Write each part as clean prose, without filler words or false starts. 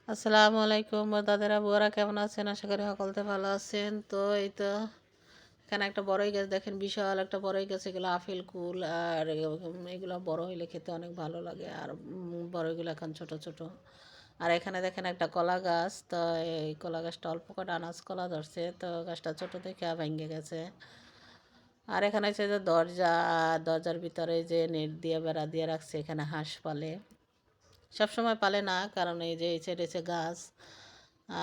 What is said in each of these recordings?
আসসালামু আলাইকুম দাদারা বুয়ারা, কেমন আছেন? আশা করি সকলতে ভালো আছেন। তো এই তো এখানে একটা বড়ই গাছ দেখেন, বিশাল একটা বড়ই গাছ। এগুলো আপেল কুল, আর এগুলো বড় হইলে খেতে অনেক ভালো লাগে। আর বড়ইগুলো এখন ছোট ছোট। আর এখানে দেখেন একটা কলা গাছ। তো এই কলা গাছটা অল্প কটা আনাজ কলা ধরছে, তো গাছটা ছোট থেকে ভেঙে গেছে। আর এখানে হচ্ছে যে দরজার ভিতরে যে নেট দিয়ে বেড়া দিয়ে রাখছে, এখানে হাঁস পালে। সবসময় পালে না, কারণ এই যে ছেড়েছে গাছ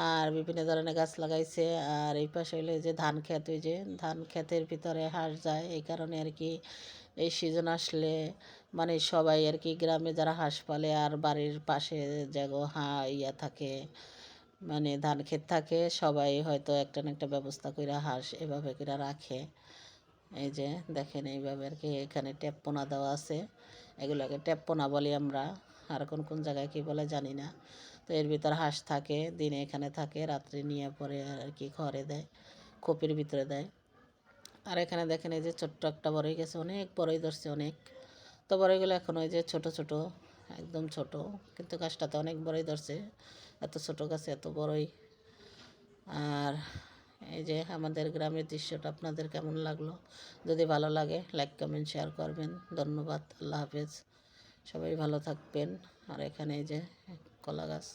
আর বিভিন্ন ধরনের গাছ লাগাইছে। আর এই পাশে হলো যে ধান ক্ষেত, ওই যে ধান ক্ষেতের ভিতরে হাঁস যায়, এই কারণে আর কি এই সিজন আসলে মানে সবাই আর কি গ্রামে যারা হাঁস পালে আর বাড়ির পাশে জায়গা থাকে, মানে ধান ক্ষেত থাকে, সবাই হয়তো একটা না একটা ব্যবস্থা করে হাঁস এভাবে করে রাখে। এই যে দেখেন এইভাবে আর কি এখানে ট্যাপ পোনা দেওয়া আছে, এগুলোকে ট্যাপ পোনা বলি আমরা। আর কোন কোন জায়গায় কী বলে জানি না। তো এর ভিতর হাঁস থাকে, দিনে এখানে থাকে, রাত্রে নিয়ে পরে আর কি ঘরে দেয়, খোপের ভিতরে দেয়। আর এখানে দেখেন এই যে ছোট্ট একটা বড়ই গেছে, অনেক বড়ই ধরছে অনেক। তো বড়ইগুলো এখন ওই যে ছোট ছোট, একদম ছোট, কিন্তু গাছটাতে অনেক বড়ই ধরছে। এত ছোট গাছে এত বড়ই। আর এই যে আমাদের গ্রামের দৃশ্যটা আপনাদের কেমন লাগলো? যদি ভালো লাগে লাইক কমেন্ট শেয়ার করবেন। ধন্যবাদ, আল্লাহ হাফেজ, সবাই ভালো থাকবেন। আর এখানে এই যে কলা গাছ।